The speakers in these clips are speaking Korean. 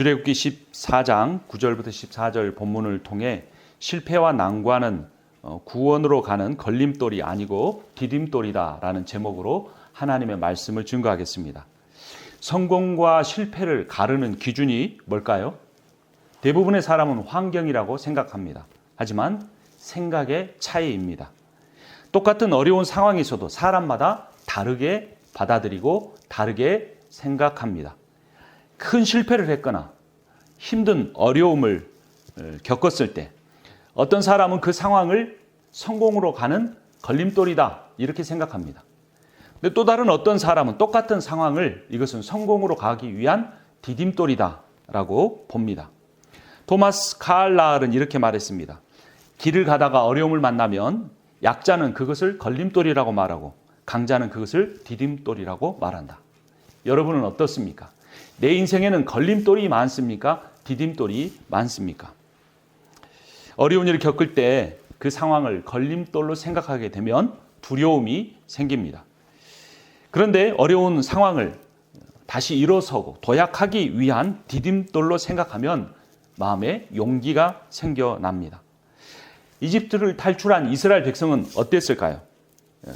출애굽기 14장 9절부터 14절 본문을 통해 실패와 난관은 구원으로 가는 걸림돌이 아니고 디딤돌이다라는 제목으로 하나님의 말씀을 증거하겠습니다. 성공과 실패를 가르는 기준이 뭘까요? 대부분의 사람은 환경이라고 생각합니다. 하지만 생각의 차이입니다. 똑같은 어려운 상황에서도 사람마다 다르게 받아들이고 다르게 생각합니다. 큰 실패를 했거나 힘든 어려움을 겪었을 때 어떤 사람은 그 상황을 성공으로 가는 걸림돌이다 이렇게 생각합니다. 근데 또 다른 어떤 사람은 똑같은 상황을 이것은 성공으로 가기 위한 디딤돌이다라고 봅니다. 토마스 카를라일은 이렇게 말했습니다. 길을 가다가 어려움을 만나면 약자는 그것을 걸림돌이라고 말하고 강자는 그것을 디딤돌이라고 말한다. 여러분은 어떻습니까? 내 인생에는 걸림돌이 많습니까? 디딤돌이 많습니까? 어려운 일을 겪을 때 그 상황을 걸림돌로 생각하게 되면 두려움이 생깁니다. 그런데 어려운 상황을 다시 일어서고 도약하기 위한 디딤돌로 생각하면 마음에 용기가 생겨납니다. 이집트를 탈출한 이스라엘 백성은 어땠을까요?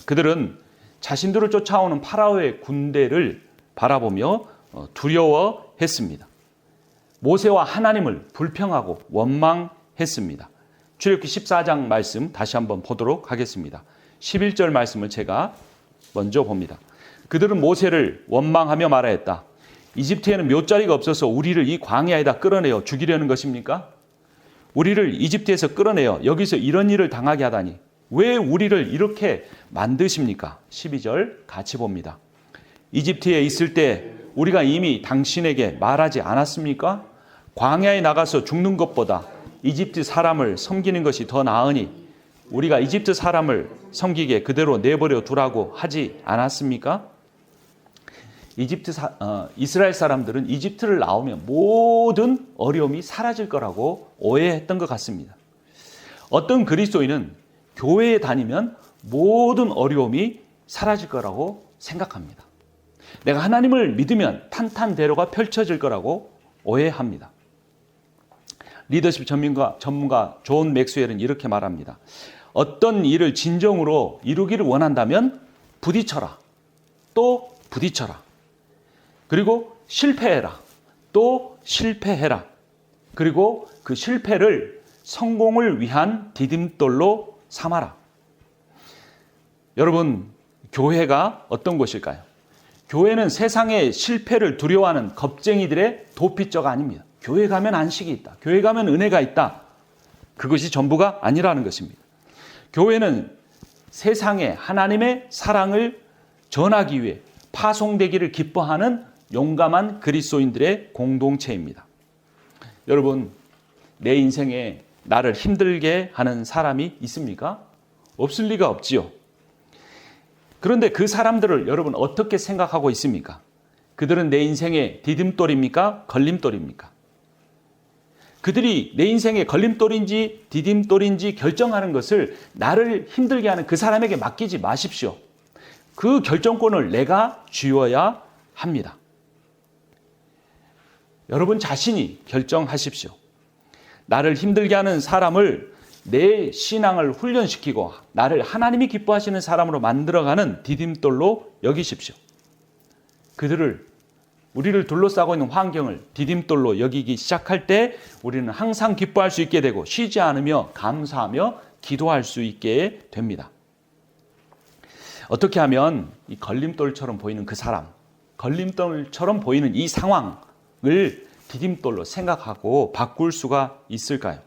그들은 자신들을 쫓아오는 파라오의 군대를 바라보며 두려워했습니다. 모세와 하나님을 불평하고 원망했습니다. 출애굽기 14장 말씀 다시 한번 보도록 하겠습니다. 11절 말씀을 제가 먼저 봅니다. 그들은 모세를 원망하며 말하였다. 이집트에는 묫자리가 없어서 우리를 이 광야에다 끌어내어 죽이려는 것입니까? 우리를 이집트에서 끌어내어 여기서 이런 일을 당하게 하다니 왜 우리를 이렇게 만드십니까? 12절 같이 봅니다. 이집트에 있을 때 우리가 이미 당신에게 말하지 않았습니까? 광야에 나가서 죽는 것보다 이집트 사람을 섬기는 것이 더 나으니 우리가 이집트 사람을 섬기게 그대로 내버려 두라고 하지 않았습니까? 이스라엘 사람들은 이집트를 나오면 모든 어려움이 사라질 거라고 오해했던 것 같습니다. 어떤 그리스도인은 교회에 다니면 모든 어려움이 사라질 거라고 생각합니다. 내가 하나님을 믿으면 탄탄대로가 펼쳐질 거라고 오해합니다. 리더십 전문가 존 맥스웰은 이렇게 말합니다. 어떤 일을 진정으로 이루기를 원한다면 부딪혀라. 또 부딪혀라. 그리고 실패해라. 또 실패해라. 그리고 그 실패를 성공을 위한 디딤돌로 삼아라. 여러분, 교회가 어떤 곳일까요? 교회는 세상의 실패를 두려워하는 겁쟁이들의 도피처가 아닙니다. 교회 가면 안식이 있다. 교회 가면 은혜가 있다. 그것이 전부가 아니라는 것입니다. 교회는 세상에 하나님의 사랑을 전하기 위해 파송되기를 기뻐하는 용감한 그리스도인들의 공동체입니다. 여러분, 내 인생에 나를 힘들게 하는 사람이 있습니까? 없을 리가 없지요. 그런데 그 사람들을 여러분 어떻게 생각하고 있습니까? 그들은 내 인생의 디딤돌입니까? 걸림돌입니까? 그들이 내 인생의 걸림돌인지 디딤돌인지 결정하는 것을 나를 힘들게 하는 그 사람에게 맡기지 마십시오. 그 결정권을 내가 쥐어야 합니다. 여러분 자신이 결정하십시오. 나를 힘들게 하는 사람을 내 신앙을 훈련시키고 나를 하나님이 기뻐하시는 사람으로 만들어가는 디딤돌로 여기십시오. 우리를 둘러싸고 있는 환경을 디딤돌로 여기기 시작할 때 우리는 항상 기뻐할 수 있게 되고 쉬지 않으며 감사하며 기도할 수 있게 됩니다. 어떻게 하면 이 걸림돌처럼 보이는 그 사람, 걸림돌처럼 보이는 이 상황을 디딤돌로 생각하고 바꿀 수가 있을까요?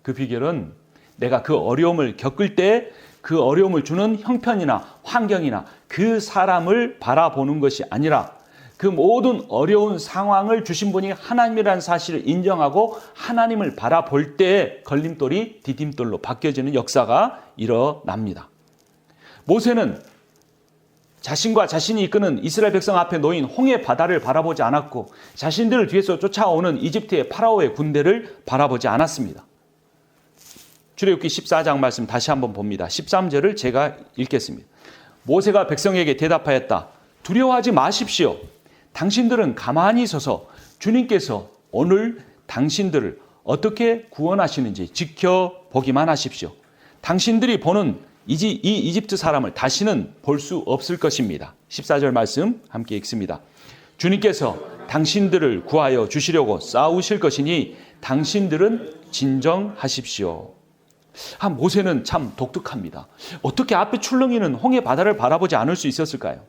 그 비결은 내가 그 어려움을 겪을 때 그 어려움을 주는 형편이나 환경이나 그 사람을 바라보는 것이 아니라 그 모든 어려운 상황을 주신 분이 하나님이라는 사실을 인정하고 하나님을 바라볼 때 걸림돌이 디딤돌로 바뀌어지는 역사가 일어납니다. 모세는 자신과 자신이 이끄는 이스라엘 백성 앞에 놓인 홍해 바다를 바라보지 않았고 자신들을 뒤에서 쫓아오는 이집트의 파라오의 군대를 바라보지 않았습니다. 출애굽기 14장 말씀 다시 한번 봅니다. 13절을 제가 읽겠습니다. 모세가 백성에게 대답하였다. 두려워하지 마십시오. 당신들은 가만히 서서 주님께서 오늘 당신들을 어떻게 구원하시는지 지켜보기만 하십시오. 당신들이 보는 이 이집트 사람을 다시는 볼 수 없을 것입니다. 14절 말씀 함께 읽습니다. 주님께서 당신들을 구하여 주시려고 싸우실 것이니 당신들은 진정하십시오. 모세는 참 독특합니다. 어떻게 앞에 출렁이는 홍해 바다를 바라보지 않을 수 있었을까요?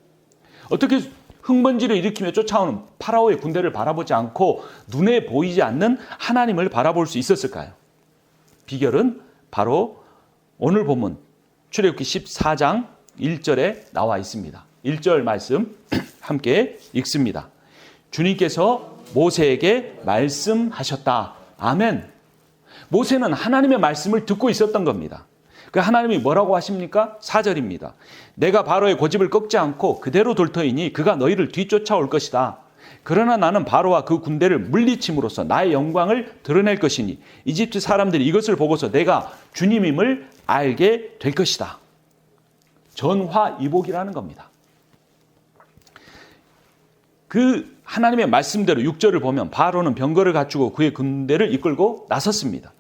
어떻게 흙먼지를 일으키며 쫓아오는 파라오의 군대를 바라보지 않고 눈에 보이지 않는 하나님을 바라볼 수 있었을까요? 비결은 바로 오늘 본문 출애굽기 14장 1절에 나와 있습니다. 1절 말씀 함께 읽습니다. 주님께서 모세에게 말씀하셨다. 아멘. 모세는 하나님의 말씀을 듣고 있었던 겁니다. 그 하나님이 뭐라고 하십니까? 4절입니다. 내가 바로의 고집을 꺾지 않고 그대로 둘 터이니 그가 너희를 뒤쫓아올 것이다. 그러나 나는 바로와 그 군대를 물리침으로써 나의 영광을 드러낼 것이니 이집트 사람들이 이것을 보고서 내가 주님임을 알게 될 것이다. 전화위복이라는 겁니다. 그 하나님의 말씀대로 6절을 보면 바로는 병거를 갖추고 그의 군대를 이끌고 나섰습니다.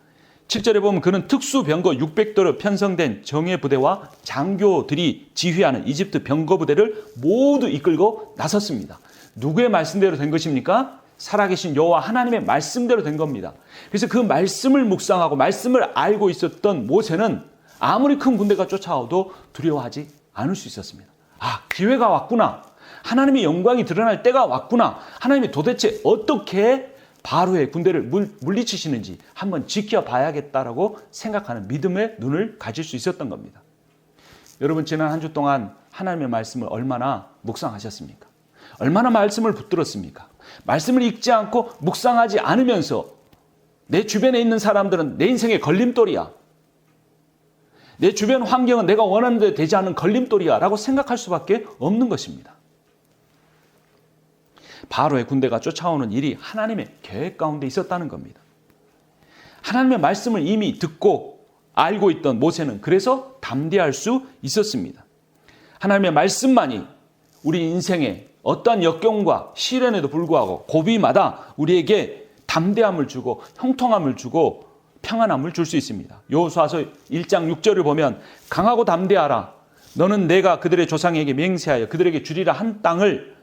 7절에 보면 그는 특수 병거 600도로 편성된 정예 부대와 장교들이 지휘하는 이집트 병거 부대를 모두 이끌고 나섰습니다. 누구의 말씀대로 된 것입니까? 살아계신 여호와 하나님의 말씀대로 된 겁니다. 그래서 그 말씀을 묵상하고 말씀을 알고 있었던 모세는 아무리 큰 군대가 쫓아와도 두려워하지 않을 수 있었습니다. 기회가 왔구나. 하나님의 영광이 드러날 때가 왔구나. 하나님이 도대체 어떻게 바로의 군대를 물리치시는지 한번 지켜봐야겠다라고 생각하는 믿음의 눈을 가질 수 있었던 겁니다. 여러분, 지난 한 주 동안 하나님의 말씀을 얼마나 묵상하셨습니까? 얼마나 말씀을 붙들었습니까? 말씀을 읽지 않고 묵상하지 않으면서 내 주변에 있는 사람들은 내 인생의 걸림돌이야. 내 주변 환경은 내가 원하는 대로 되지 않는 걸림돌이야 라고 생각할 수밖에 없는 것입니다. 바로의 군대가 쫓아오는 일이 하나님의 계획 가운데 있었다는 겁니다. 하나님의 말씀을 이미 듣고 알고 있던 모세는 그래서 담대할 수 있었습니다. 하나님의 말씀만이 우리 인생에 어떠한 역경과 시련에도 불구하고 고비마다 우리에게 담대함을 주고 형통함을 주고 평안함을 줄 수 있습니다. 여호수아서 1장 6절을 보면 강하고 담대하라. 너는 내가 그들의 조상에게 맹세하여 그들에게 주리라 한 땅을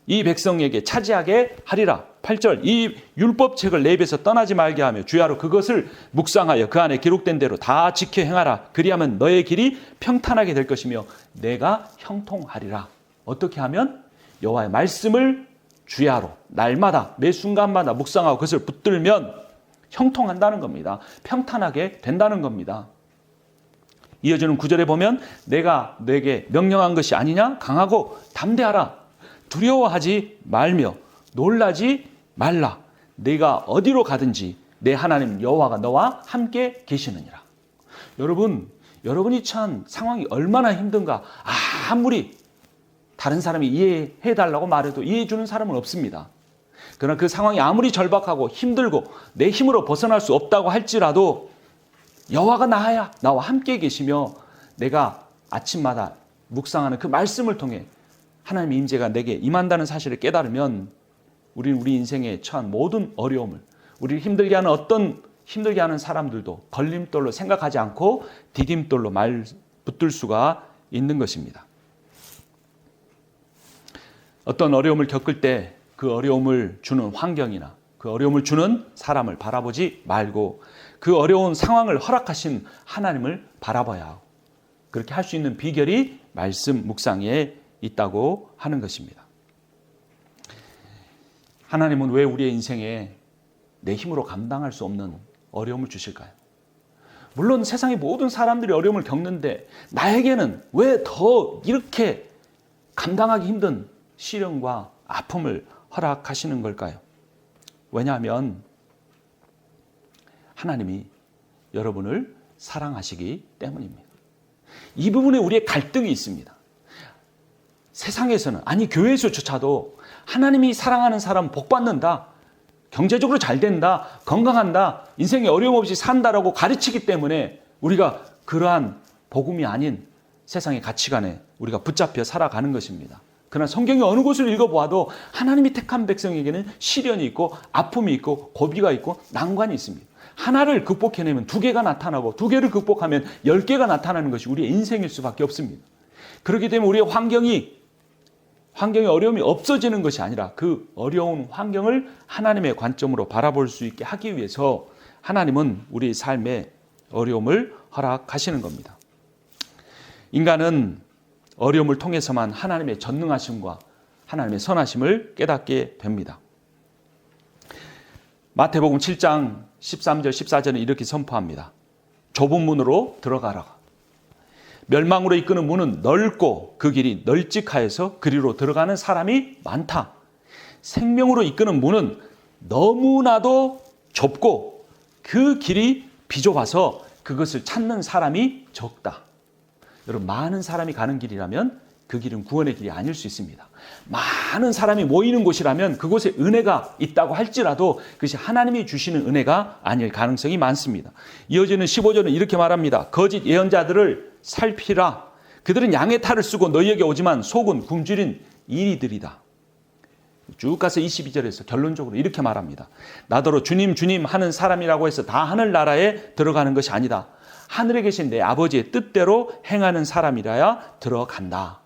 이 백성에게 차지하게 하리라. 8절 이 율법책을 내 입에서 떠나지 말게 하며 주야로 그것을 묵상하여 그 안에 기록된 대로 다 지켜 행하라. 그리하면 너의 길이 평탄하게 될 것이며 내가 형통하리라. 어떻게 하면? 여호와의 말씀을 주야로 날마다 매 순간마다 묵상하고 그것을 붙들면 형통한다는 겁니다. 평탄하게 된다는 겁니다. 이어지는 9절에 보면 내가 내게 명령한 것이 아니냐? 강하고 담대하라. 두려워하지 말며 놀라지 말라. 네가 어디로 가든지 내 하나님 여호와가 너와 함께 계시느니라. 여러분이 처한 상황이 얼마나 힘든가. 아무리 다른 사람이 이해해달라고 말해도 이해해주는 사람은 없습니다. 그러나 그 상황이 아무리 절박하고 힘들고 내 힘으로 벗어날 수 없다고 할지라도 여호와가 나와 함께 계시며 내가 아침마다 묵상하는 그 말씀을 통해 하나님의 임재가 내게 임한다는 사실을 깨달으면 우리는 우리 인생에 처한 모든 어려움을 우리를 힘들게 하는 사람들도 걸림돌로 생각하지 않고 디딤돌로 붙들 수가 있는 것입니다. 어떤 어려움을 겪을 때 그 어려움을 주는 환경이나 그 어려움을 주는 사람을 바라보지 말고 그 어려운 상황을 허락하신 하나님을 바라봐야 하고 그렇게 할 수 있는 비결이 말씀 묵상에 있다고 하는 것입니다. 하나님은 왜 우리의 인생에 내 힘으로 감당할 수 없는 어려움을 주실까요? 물론 세상의 모든 사람들이 어려움을 겪는데 나에게는 왜 더 이렇게 감당하기 힘든 시련과 아픔을 허락하시는 걸까요? 왜냐하면 하나님이 여러분을 사랑하시기 때문입니다. 이 부분에 우리의 갈등이 있습니다. 세상에서는, 아니 교회에서조차도 하나님이 사랑하는 사람 복 받는다, 경제적으로 잘 된다, 건강한다, 인생에 어려움 없이 산다라고 가르치기 때문에 우리가 그러한 복음이 아닌 세상의 가치관에 우리가 붙잡혀 살아가는 것입니다. 그러나 성경의 어느 곳을 읽어보아도 하나님이 택한 백성에게는 시련이 있고 아픔이 있고 고비가 있고 난관이 있습니다. 하나를 극복해내면 두 개가 나타나고 두 개를 극복하면 10개가 나타나는 것이 우리의 인생일 수밖에 없습니다. 그렇기 때문에 우리의 환경의 어려움이 없어지는 것이 아니라 그 어려운 환경을 하나님의 관점으로 바라볼 수 있게 하기 위해서 하나님은 우리 삶에 어려움을 허락하시는 겁니다. 인간은 어려움을 통해서만 하나님의 전능하심과 하나님의 선하심을 깨닫게 됩니다. 마태복음 7장 13절 14절은 이렇게 선포합니다. 좁은 문으로 들어가라. 멸망으로 이끄는 문은 넓고 그 길이 널찍하여서 그리로 들어가는 사람이 많다. 생명으로 이끄는 문은 너무나도 좁고 그 길이 비좁아서 그것을 찾는 사람이 적다. 여러분, 많은 사람이 가는 길이라면 그 길은 구원의 길이 아닐 수 있습니다. 많은 사람이 모이는 곳이라면 그곳에 은혜가 있다고 할지라도 그것이 하나님이 주시는 은혜가 아닐 가능성이 많습니다. 이어지는 15절은 이렇게 말합니다. 거짓 예언자들을 살피라. 그들은 양의 탈을 쓰고 너희에게 오지만 속은 굶주린 이리들이다. 쭉 가서 22절에서 결론적으로 이렇게 말합니다. 나더러 주님 주님 하는 사람이라고 해서 다 하늘나라에 들어가는 것이 아니다. 하늘에 계신 내 아버지의 뜻대로 행하는 사람이라야 들어간다.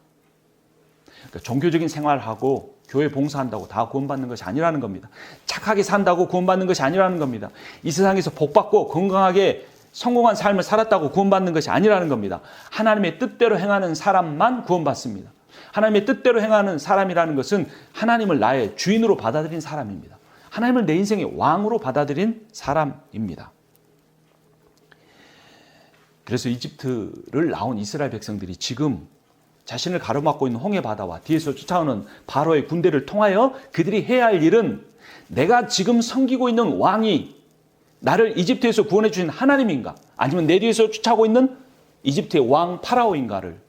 그러니까 종교적인 생활하고 교회 봉사한다고 다 구원받는 것이 아니라는 겁니다. 착하게 산다고 구원받는 것이 아니라는 겁니다. 이 세상에서 복받고 건강하게 성공한 삶을 살았다고 구원받는 것이 아니라는 겁니다. 하나님의 뜻대로 행하는 사람만 구원받습니다. 하나님의 뜻대로 행하는 사람이라는 것은 하나님을 나의 주인으로 받아들인 사람입니다. 하나님을 내 인생의 왕으로 받아들인 사람입니다. 그래서 이집트를 나온 이스라엘 백성들이 지금 자신을 가로막고 있는 홍해바다와 뒤에서 쫓아오는 바로의 군대를 통하여 그들이 해야 할 일은 내가 지금 섬기고 있는 왕이 나를 이집트에서 구원해 주신 하나님인가, 아니면 내 뒤에서 쫓아오고 있는 이집트의 왕 파라오인가를,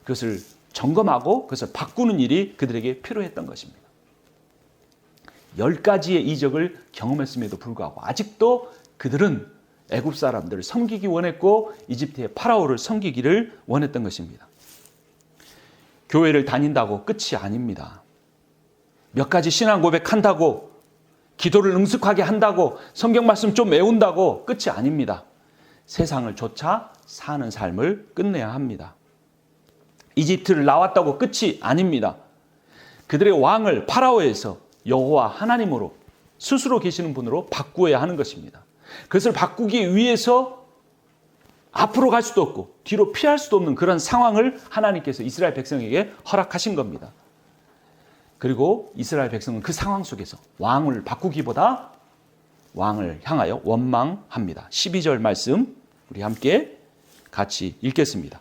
그것을 점검하고 그것을 바꾸는 일이 그들에게 필요했던 것입니다. 10가지의 이적을 경험했음에도 불구하고 아직도 그들은 애굽 사람들을 섬기기 원했고 이집트의 파라오를 섬기기를 원했던 것입니다. 교회를 다닌다고 끝이 아닙니다. 몇 가지 신앙 고백한다고, 기도를 응습하게 한다고, 성경 말씀 좀 외운다고 끝이 아닙니다. 세상을 쫓아 사는 삶을 끝내야 합니다. 이집트를 나왔다고 끝이 아닙니다. 그들의 왕을 파라오에서 여호와 하나님으로 스스로 계시는 분으로 바꾸어야 하는 것입니다. 그것을 바꾸기 위해서 앞으로 갈 수도 없고 뒤로 피할 수도 없는 그런 상황을 하나님께서 이스라엘 백성에게 허락하신 겁니다. 그리고 이스라엘 백성은 그 상황 속에서 왕을 바꾸기보다 왕을 향하여 원망합니다. 12절 말씀 우리 함께 같이 읽겠습니다.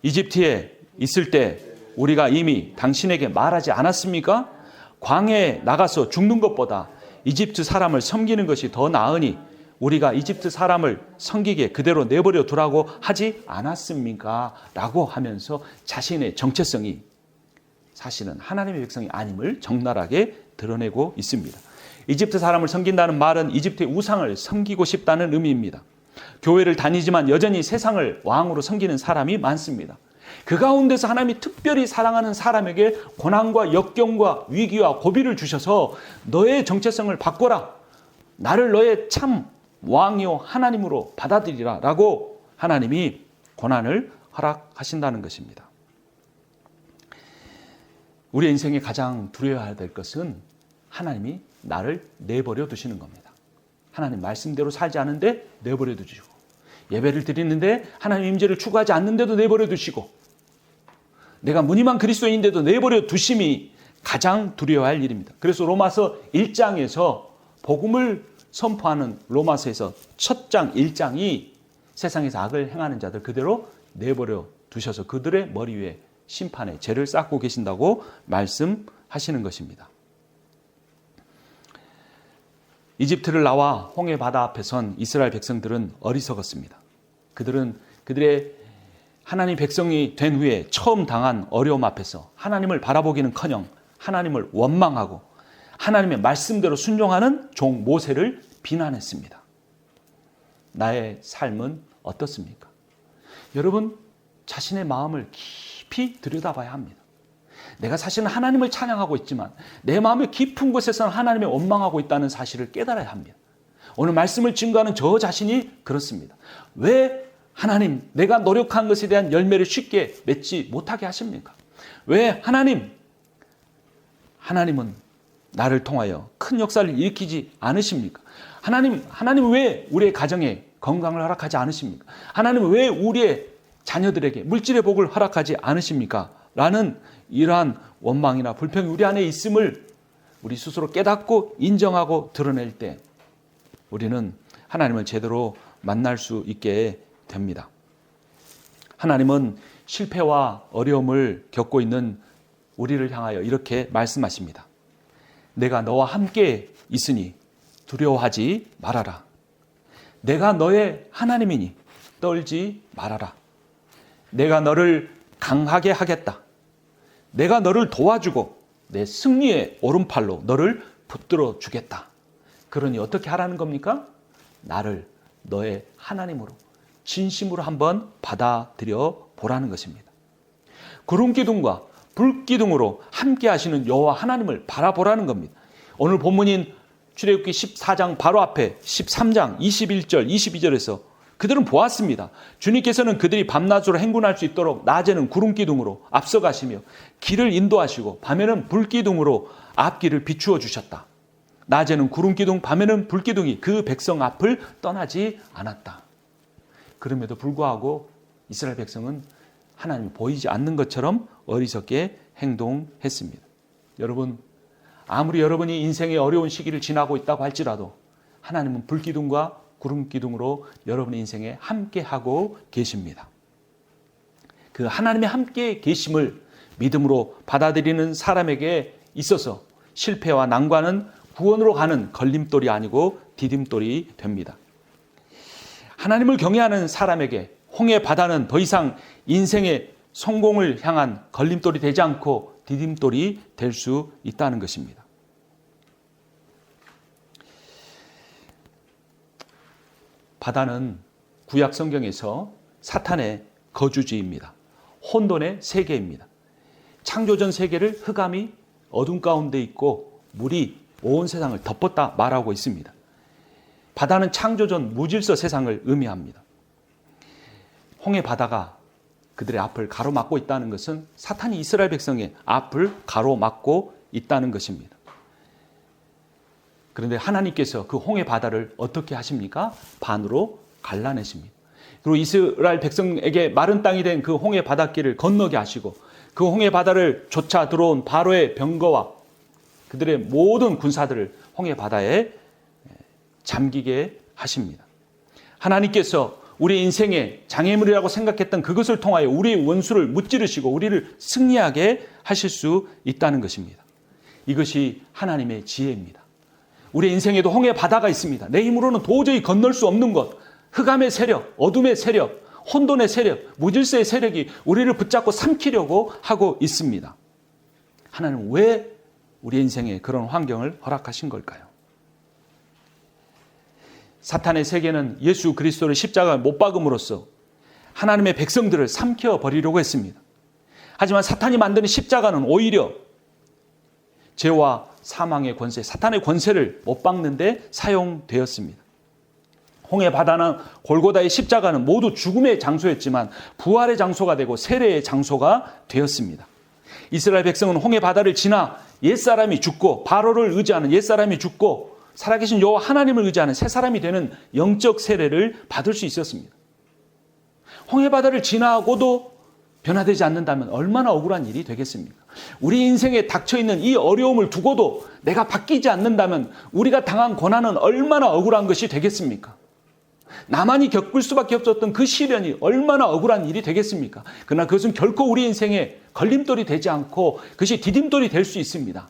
이집트에 있을 때 우리가 이미 당신에게 말하지 않았습니까? 광야에 나가서 죽는 것보다 이집트 사람을 섬기는 것이 더 나으니 우리가 이집트 사람을 섬기게 그대로 내버려 두라고 하지 않았습니까? 라고 하면서 자신의 정체성이 사실은 하나님의 백성이 아님을 적나라하게 드러내고 있습니다. 이집트 사람을 섬긴다는 말은 이집트의 우상을 섬기고 싶다는 의미입니다. 교회를 다니지만 여전히 세상을 왕으로 섬기는 사람이 많습니다. 그 가운데서 하나님이 특별히 사랑하는 사람에게 고난과 역경과 위기와 고비를 주셔서 너의 정체성을 바꿔라. 나를 너의 참 왕이요 하나님으로 받아들이라 라고 하나님이 고난을 허락하신다는 것입니다. 우리 인생에 가장 두려워해야 될 것은 하나님이 나를 내버려 두시는 겁니다. 하나님 말씀대로 살지 않는데 내버려 두시고, 예배를 드리는데 하나님 임재를 추구하지 않는데도 내버려 두시고, 내가 무늬만 그리스도인인데도 내버려 두심이 가장 두려워할 일입니다. 그래서 로마서 1장에서 복음을 선포하는 로마서에서 첫 장 1장이 세상에서 악을 행하는 자들 그대로 내버려 두셔서 그들의 머리 위에 심판의 죄를 쌓고 계신다고 말씀하시는 것입니다. 이집트를 나와 홍해 바다 앞에 선 이스라엘 백성들은 어리석었습니다. 그들은 그들의 하나님 백성이 된 후에 처음 당한 어려움 앞에서 하나님을 바라보기는커녕 하나님을 원망하고 하나님의 말씀대로 순종하는 종 모세를 비난했습니다. 나의 삶은 어떻습니까? 여러분, 자신의 마음을 깊이 들여다봐야 합니다. 내가 사실은 하나님을 찬양하고 있지만 내 마음의 깊은 곳에서는 하나님을 원망하고 있다는 사실을 깨달아야 합니다. 오늘 말씀을 증거하는 저 자신이 그렇습니다. 왜 하나님, 내가 노력한 것에 대한 열매를 쉽게 맺지 못하게 하십니까? 왜 하나님은 나를 통하여 큰 역사를 일으키지 않으십니까? 하나님 왜 우리의 가정에 건강을 허락하지 않으십니까? 하나님 왜 우리의 자녀들에게 물질의 복을 허락하지 않으십니까? 라는 이러한 원망이나 불평이 우리 안에 있음을 우리 스스로 깨닫고 인정하고 드러낼 때 우리는 하나님을 제대로 만날 수 있게 됩니다. 하나님은 실패와 어려움을 겪고 있는 우리를 향하여 이렇게 말씀하십니다. 내가 너와 함께 있으니 두려워하지 말아라. 내가 너의 하나님이니 떨지 말아라. 내가 너를 강하게 하겠다. 내가 너를 도와주고 내 승리의 오른팔로 너를 붙들어 주겠다. 그러니 어떻게 하라는 겁니까? 나를 너의 하나님으로 진심으로 한번 받아들여 보라는 것입니다. 구름기둥과 불기둥으로 함께 하시는 여호와 하나님을 바라보라는 겁니다. 오늘 본문인 출애굽기 14장 바로 앞에 13장 21절 22절에서 그들은 보았습니다. 주님께서는 그들이 밤낮으로 행군할 수 있도록 낮에는 구름기둥으로 앞서가시며 길을 인도하시고 밤에는 불기둥으로 앞길을 비추어 주셨다. 낮에는 구름기둥, 밤에는 불기둥이 그 백성 앞을 떠나지 않았다. 그럼에도 불구하고 이스라엘 백성은 하나님이 보이지 않는 것처럼 어리석게 행동했습니다. 여러분, 아무리 여러분이 인생의 어려운 시기를 지나고 있다고 할지라도 하나님은 불기둥과 구름기둥으로 여러분의 인생에 함께하고 계십니다. 그 하나님의 함께 계심을 믿음으로 받아들이는 사람에게 있어서 실패와 난관은 구원으로 가는 걸림돌이 아니고 디딤돌이 됩니다. 하나님을 경외하는 사람에게 홍해 바다는 더 이상 인생의 성공을 향한 걸림돌이 되지 않고 디딤돌이 될 수 있다는 것입니다. 바다는 구약 성경에서 사탄의 거주지입니다. 혼돈의 세계입니다. 창조전 세계를 흑암이 어둠 가운데 있고 물이 온 세상을 덮었다 말하고 있습니다. 바다는 창조전 무질서 세상을 의미합니다. 홍해 바다가 그들의 앞을 가로막고 있다는 것은 사탄이 이스라엘 백성의 앞을 가로막고 있다는 것입니다. 그런데 하나님께서 그 홍해 바다를 어떻게 하십니까? 반으로 갈라내십니다. 그리고 이스라엘 백성에게 마른 땅이 된 그 홍해 바닷길을 건너게 하시고 그 홍해 바다를 쫓아 들어온 바로의 병거와 그들의 모든 군사들을 홍해 바다에 잠기게 하십니다. 하나님께서 우리 인생의 장애물이라고 생각했던 그것을 통하여 우리의 원수를 무찌르시고 우리를 승리하게 하실 수 있다는 것입니다. 이것이 하나님의 지혜입니다. 우리 인생에도 홍해 바다가 있습니다. 내 힘으로는 도저히 건널 수 없는 것, 흑암의 세력, 어둠의 세력, 혼돈의 세력, 무질서의 세력이 우리를 붙잡고 삼키려고 하고 있습니다. 하나님은 왜 우리 인생에 그런 환경을 허락하신 걸까요? 사탄의 세계는 예수 그리스도를 십자가에 못 박음으로써 하나님의 백성들을 삼켜버리려고 했습니다. 하지만 사탄이 만드는 십자가는 오히려 죄와 사망의 권세, 사탄의 권세를 못 박는데 사용되었습니다. 홍해 바다는 골고다의 십자가는 모두 죽음의 장소였지만 부활의 장소가 되고 세례의 장소가 되었습니다. 이스라엘 백성은 홍해 바다를 지나 옛사람이 죽고 바로를 의지하는 옛사람이 죽고 살아계신 여호와 하나님을 의지하는 새 사람이 되는 영적 세례를 받을 수 있었습니다. 홍해 바다를 지나고도 변화되지 않는다면 얼마나 억울한 일이 되겠습니까? 우리 인생에 닥쳐있는 이 어려움을 두고도 내가 바뀌지 않는다면 우리가 당한 고난은 얼마나 억울한 것이 되겠습니까? 나만이 겪을 수밖에 없었던 그 시련이 얼마나 억울한 일이 되겠습니까? 그러나 그것은 결코 우리 인생에 걸림돌이 되지 않고 그것이 디딤돌이 될 수 있습니다.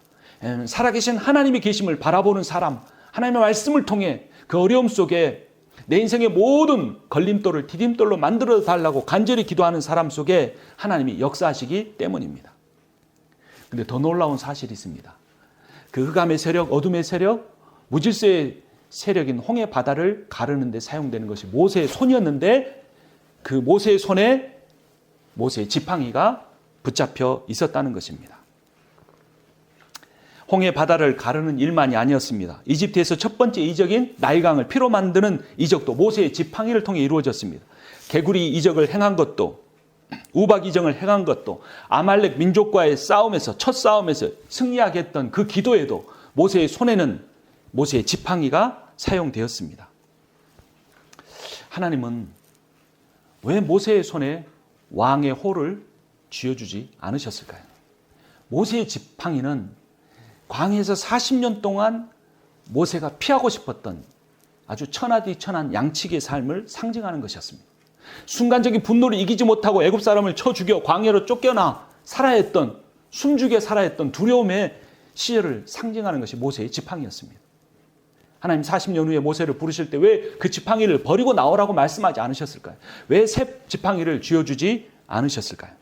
살아계신 하나님의 계심을 바라보는 사람, 하나님의 말씀을 통해 그 어려움 속에 내 인생의 모든 걸림돌을 디딤돌로 만들어 달라고 간절히 기도하는 사람 속에 하나님이 역사하시기 때문입니다. 그런데 더 놀라운 사실이 있습니다. 그 흑암의 세력, 어둠의 세력, 무질서의 세력인 홍해 바다를 가르는 데 사용되는 것이 모세의 손이었는데 그 모세의 손에 모세의 지팡이가 붙잡혀 있었다는 것입니다. 홍해 바다를 가르는 일만이 아니었습니다. 이집트에서 첫 번째 이적인 나일강을 피로 만드는 이적도 모세의 지팡이를 통해 이루어졌습니다. 개구리 이적을 행한 것도, 우박 이적을 행한 것도, 아말렉 민족과의 싸움에서, 첫 싸움에서 승리하게 했던 그 기도에도 모세의 손에는 모세의 지팡이가 사용되었습니다. 하나님은 왜 모세의 손에 왕의 호를 쥐어주지 않으셨을까요? 모세의 지팡이는 광야에서 40년 동안 모세가 피하고 싶었던 아주 천하디천한 양치기의 삶을 상징하는 것이었습니다. 순간적인 분노를 이기지 못하고 애굽 사람을 쳐 죽여 광야로 쫓겨나 살아야 했던, 숨죽여 살아야 했던 두려움의 시절을 상징하는 것이 모세의 지팡이였습니다. 하나님 40년 후에 모세를 부르실 때 왜 그 지팡이를 버리고 나오라고 말씀하지 않으셨을까요? 왜 새 지팡이를 쥐어주지 않으셨을까요?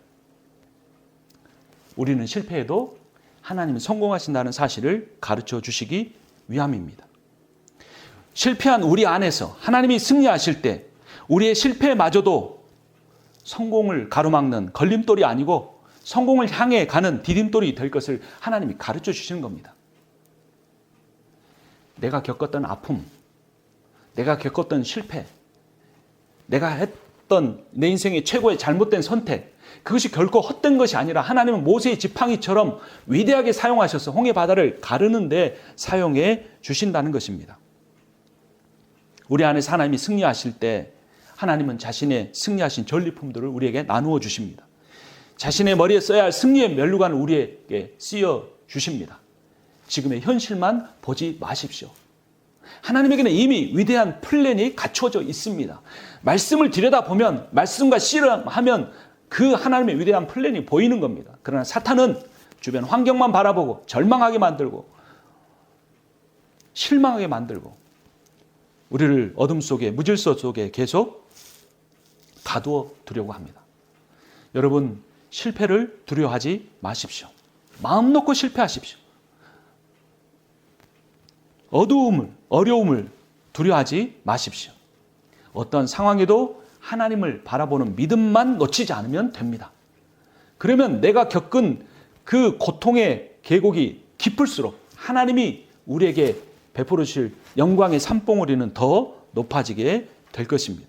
우리는 실패해도 하나님이 성공하신다는 사실을 가르쳐 주시기 위함입니다. 실패한 우리 안에서 하나님이 승리하실 때 우리의 실패마저도 성공을 가로막는 걸림돌이 아니고 성공을 향해 가는 디딤돌이 될 것을 하나님이 가르쳐 주시는 겁니다. 내가 겪었던 아픔, 내가 겪었던 실패, 내가 했던 내 인생의 최고의 잘못된 선택, 그것이 결코 헛된 것이 아니라 하나님은 모세의 지팡이처럼 위대하게 사용하셔서 홍해 바다를 가르는 데 사용해 주신다는 것입니다. 우리 안에서 하나님이 승리하실 때 하나님은 자신의 승리하신 전리품들을 우리에게 나누어 주십니다. 자신의 머리에 써야 할 승리의 면류관을 우리에게 씌워 주십니다. 지금의 현실만 보지 마십시오. 하나님에게는 이미 위대한 플랜이 갖춰져 있습니다. 말씀을 들여다보면, 말씀과 씨름하면 그 하나님의 위대한 플랜이 보이는 겁니다. 그러나 사탄은 주변 환경만 바라보고 절망하게 만들고 실망하게 만들고 우리를 어둠 속에, 무질서 속에 계속 가두어 두려고 합니다. 여러분, 실패를 두려워하지 마십시오. 마음 놓고 실패하십시오. 어려움을 두려워하지 마십시오. 어떤 상황에도 하나님을 바라보는 믿음만 놓치지 않으면 됩니다. 그러면 내가 겪은 그 고통의 계곡이 깊을수록 하나님이 우리에게 베풀어 주실 영광의 산봉우리는 더 높아지게 될 것입니다.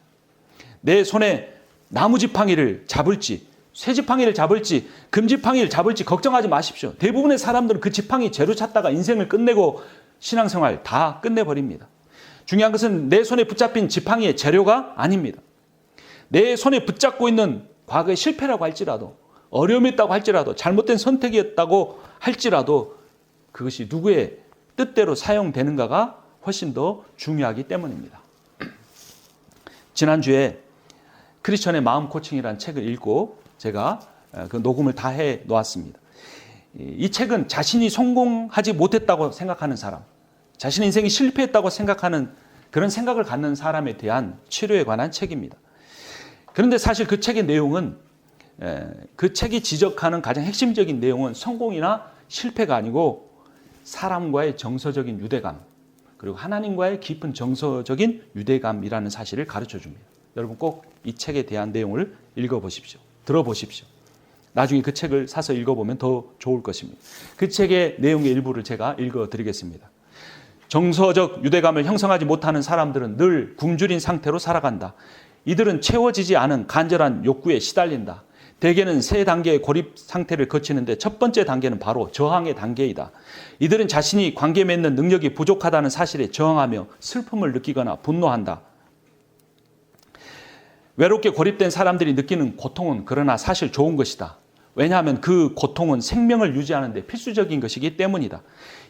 내 손에 나무지팡이를 잡을지, 쇠지팡이를 잡을지, 금지팡이를 잡을지 걱정하지 마십시오. 대부분의 사람들은 그 지팡이 재로 찾다가 인생을 끝내고 신앙생활 다 끝내버립니다. 중요한 것은 내 손에 붙잡힌 지팡이의 재료가 아닙니다. 내 손에 붙잡고 있는 과거의 실패라고 할지라도, 어려움이었다고 할지라도, 잘못된 선택이었다고 할지라도 그것이 누구의 뜻대로 사용되는가가 훨씬 더 중요하기 때문입니다. 지난주에 크리스천의 마음 코칭이라는 책을 읽고 제가 그 녹음을 다 해 놓았습니다. 이 책은 자신이 성공하지 못했다고 생각하는 사람, 자신의 인생이 실패했다고 생각하는 그런 생각을 갖는 사람에 대한 치료에 관한 책입니다. 그런데 사실 그 책의 내용은, 그 책이 지적하는 가장 핵심적인 내용은 성공이나 실패가 아니고 사람과의 정서적인 유대감, 그리고 하나님과의 깊은 정서적인 유대감이라는 사실을 가르쳐 줍니다. 여러분 꼭 이 책에 대한 내용을 읽어보십시오. 들어보십시오. 나중에 그 책을 사서 읽어보면 더 좋을 것입니다. 그 책의 내용의 일부를 제가 읽어드리겠습니다. 정서적 유대감을 형성하지 못하는 사람들은 늘 굶주린 상태로 살아간다. 이들은 채워지지 않은 간절한 욕구에 시달린다. 대개는 세 단계의 고립 상태를 거치는데 첫 번째 단계는 바로 저항의 단계이다. 이들은 자신이 관계 맺는 능력이 부족하다는 사실에 저항하며 슬픔을 느끼거나 분노한다. 외롭게 고립된 사람들이 느끼는 고통은 그러나 사실 좋은 것이다. 왜냐하면 그 고통은 생명을 유지하는 데 필수적인 것이기 때문이다.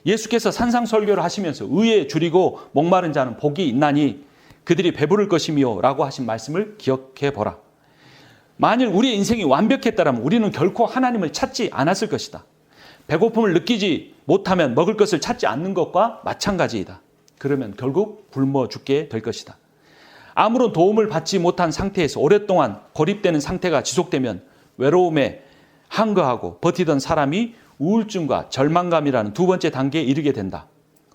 예수께서 산상설교를 하시면서 의에 줄이고 목마른 자는 복이 있나니 그들이 배부를 것이며 라고 하신 말씀을 기억해 보라. 만일 우리의 인생이 완벽했다면 우리는 결코 하나님을 찾지 않았을 것이다. 배고픔을 느끼지 못하면 먹을 것을 찾지 않는 것과 마찬가지이다. 그러면 결국 굶어 죽게 될 것이다. 아무런 도움을 받지 못한 상태에서 오랫동안 고립되는 상태가 지속되면 외로움에 한거하고 버티던 사람이 우울증과 절망감이라는 두 번째 단계에 이르게 된다.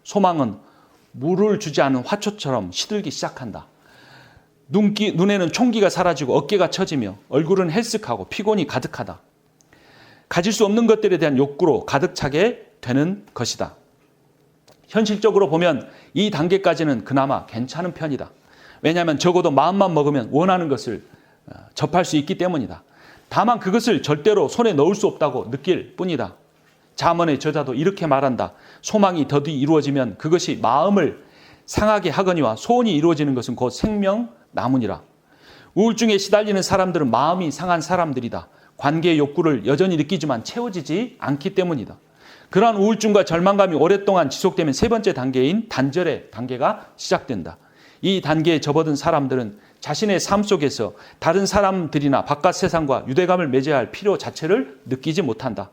소망은 물을 주지 않은 화초처럼 시들기 시작한다. 눈에는 총기가 사라지고 어깨가 처지며 얼굴은 헬쓱하고 피곤이 가득하다. 가질 수 없는 것들에 대한 욕구로 가득 차게 되는 것이다. 현실적으로 보면 이 단계까지는 그나마 괜찮은 편이다. 왜냐하면 적어도 마음만 먹으면 원하는 것을 접할 수 있기 때문이다. 다만 그것을 절대로 손에 넣을 수 없다고 느낄 뿐이다. 잠언의 저자도 이렇게 말한다. 소망이 더디 이루어지면 그것이 마음을 상하게 하거니와 소원이 이루어지는 것은 곧 생명나무니라. 우울증에 시달리는 사람들은 마음이 상한 사람들이다. 관계의 욕구를 여전히 느끼지만 채워지지 않기 때문이다. 그러한 우울증과 절망감이 오랫동안 지속되면 세 번째 단계인 단절의 단계가 시작된다. 이 단계에 접어든 사람들은 자신의 삶 속에서 다른 사람들이나 바깥 세상과 유대감을 맺어야 할 필요 자체를 느끼지 못한다.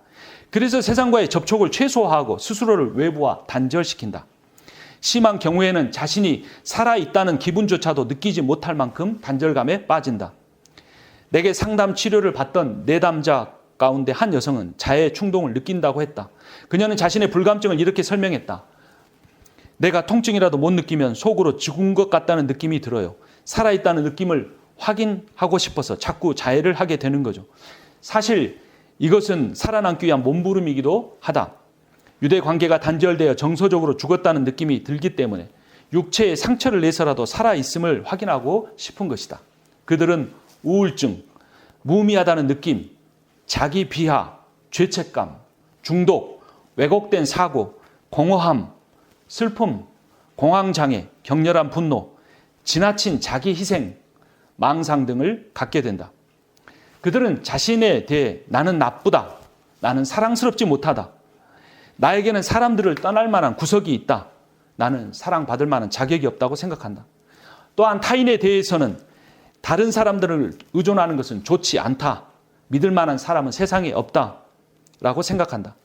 그래서 세상과의 접촉을 최소화하고 스스로를 외부와 단절시킨다. 심한 경우에는 자신이 살아있다는 기분조차도 느끼지 못할 만큼 단절감에 빠진다. 내게 상담 치료를 받던 내담자 가운데 한 여성은 자해의 충동을 느낀다고 했다. 그녀는 자신의 불감증을 이렇게 설명했다. 내가 통증이라도 못 느끼면 속으로 죽은 것 같다는 느낌이 들어요. 살아있다는 느낌을 확인하고 싶어서 자꾸 자해를 하게 되는 거죠. 사실 이것은 살아남기 위한 몸부림이기도 하다. 유대 관계가 단절되어 정서적으로 죽었다는 느낌이 들기 때문에 육체에 상처를 내서라도 살아있음을 확인하고 싶은 것이다. 그들은 우울증, 무의미하다는 느낌, 자기 비하, 죄책감, 중독, 왜곡된 사고, 공허함, 슬픔, 공황장애, 격렬한 분노, 지나친 자기 희생, 망상 등을 갖게 된다. 그들은 자신에 대해 나는 나쁘다, 나는 사랑스럽지 못하다, 나에게는 사람들을 떠날 만한 구석이 있다, 나는 사랑받을 만한 자격이 없다고 생각한다. 또한 타인에 대해서는 다른 사람들을 의존하는 것은 좋지 않다, 믿을 만한 사람은 세상에 없다라고 생각한다.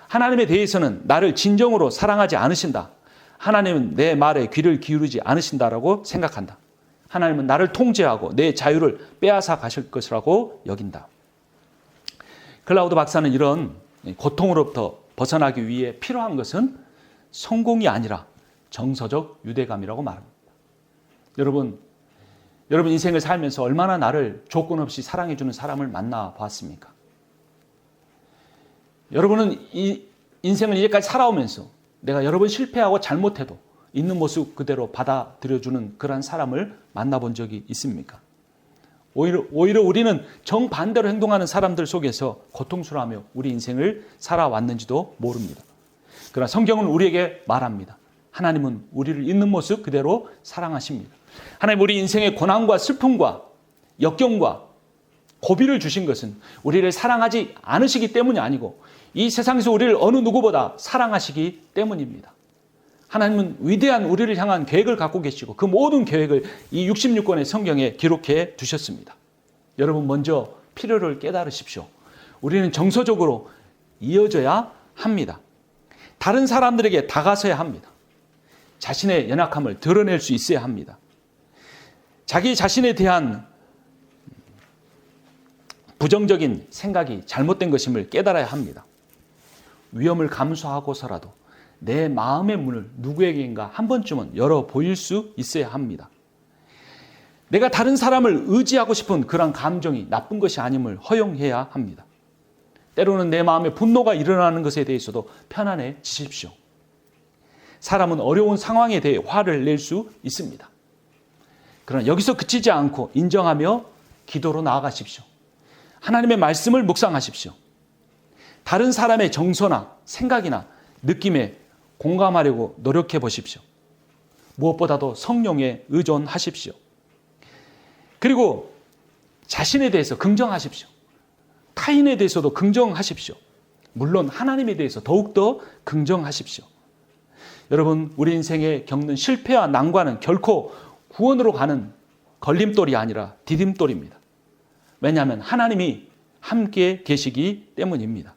하나님에 대해서는 나를 진정으로 사랑하지 않으신다. 하나님은 내 말에 귀를 기울이지 않으신다라고 생각한다. 하나님은 나를 통제하고 내 자유를 빼앗아 가실 것이라고 여긴다. 클라우드 박사는 이런 고통으로부터 벗어나기 위해 필요한 것은 성공이 아니라 정서적 유대감이라고 말합니다. 여러분 인생을 살면서 얼마나 나를 조건 없이 사랑해주는 사람을 만나봤습니까? 여러분은 이 인생을 이제까지 살아오면서 내가 여러 번 실패하고 잘못해도 있는 모습 그대로 받아들여주는 그런 사람을 만나본 적이 있습니까? 오히려 우리는 정반대로 행동하는 사람들 속에서 고통스러워하며 우리 인생을 살아왔는지도 모릅니다. 그러나 성경은 우리에게 말합니다. 하나님은 우리를 있는 모습 그대로 사랑하십니다. 하나님 우리 인생의 고난과 슬픔과 역경과 고비를 주신 것은 우리를 사랑하지 않으시기 때문이 아니고 이 세상에서 우리를 어느 누구보다 사랑하시기 때문입니다. 하나님은 위대한 우리를 향한 계획을 갖고 계시고 그 모든 계획을 이 66권의 성경에 기록해 두셨습니다. 여러분 먼저 필요를 깨달으십시오. 우리는 정서적으로 이어져야 합니다. 다른 사람들에게 다가서야 합니다. 자신의 연약함을 드러낼 수 있어야 합니다. 자기 자신에 대한 부정적인 생각이 잘못된 것임을 깨달아야 합니다. 위험을 감수하고서라도 내 마음의 문을 누구에게인가 한 번쯤은 열어 보일 수 있어야 합니다. 내가 다른 사람을 의지하고 싶은 그런 감정이 나쁜 것이 아님을 허용해야 합니다. 때로는 내 마음에 분노가 일어나는 것에 대해서도 편안해지십시오. 사람은 어려운 상황에 대해 화를 낼 수 있습니다. 그러나 여기서 그치지 않고 인정하며 기도로 나아가십시오. 하나님의 말씀을 묵상하십시오. 다른 사람의 정서나 생각이나 느낌에 공감하려고 노력해 보십시오. 무엇보다도 성령에 의존하십시오. 그리고 자신에 대해서 긍정하십시오. 타인에 대해서도 긍정하십시오. 물론 하나님에 대해서 더욱더 긍정하십시오. 여러분, 우리 인생에 겪는 실패와 난관은 결코 구원으로 가는 걸림돌이 아니라 디딤돌입니다. 왜냐하면 하나님이 함께 계시기 때문입니다.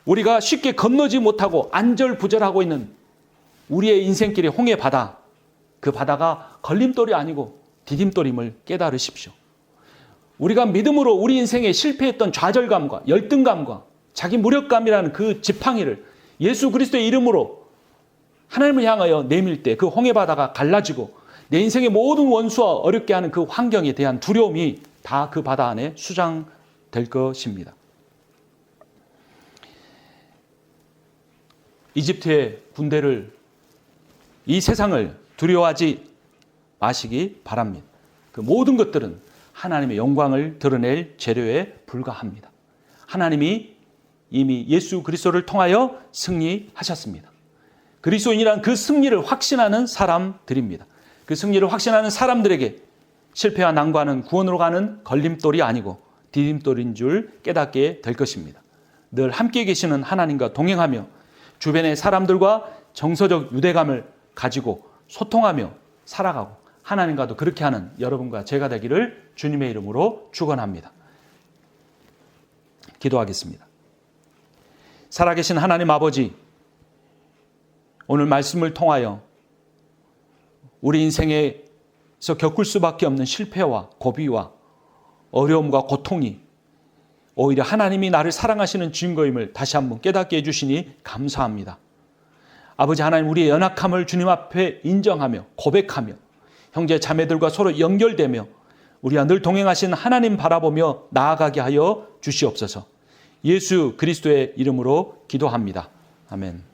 우리가 쉽게 건너지 못하고 안절부절하고 있는 우리의 인생길의 홍해 바다, 그 바다가 걸림돌이 아니고 디딤돌임을 깨달으십시오. 우리가 믿음으로 우리 인생에 실패했던 좌절감과 열등감과 자기 무력감이라는 그 지팡이를 예수 그리스도의 이름으로 하나님을 향하여 내밀 때 그 홍해 바다가 갈라지고 내 인생의 모든 원수와 어렵게 하는 그 환경에 대한 두려움이 다 그 바다 안에 수장될 것입니다. 이집트의 군대를, 이 세상을 두려워하지 마시기 바랍니다. 그 모든 것들은 하나님의 영광을 드러낼 재료에 불과합니다. 하나님이 이미 예수 그리스도를 통하여 승리하셨습니다. 그리스도인이란 그 승리를 확신하는 사람들입니다. 그 승리를 확신하는 사람들에게 실패와 난관은 구원으로 가는 걸림돌이 아니고 디딤돌인 줄 깨닫게 될 것입니다. 늘 함께 계시는 하나님과 동행하며 주변의 사람들과 정서적 유대감을 가지고 소통하며 살아가고 하나님과도 그렇게 하는 여러분과 제가 되기를 주님의 이름으로 축원합니다. 기도하겠습니다. 살아계신 하나님 아버지, 오늘 말씀을 통하여 우리 인생에서 겪을 수밖에 없는 실패와 고비와 어려움과 고통이 오히려 하나님이 나를 사랑하시는 증거임을 다시 한번 깨닫게 해주시니 감사합니다. 아버지 하나님, 우리의 연약함을 주님 앞에 인정하며 고백하며 형제 자매들과 서로 연결되며 우리와 늘 동행하신 하나님 바라보며 나아가게 하여 주시옵소서. 예수 그리스도의 이름으로 기도합니다. 아멘.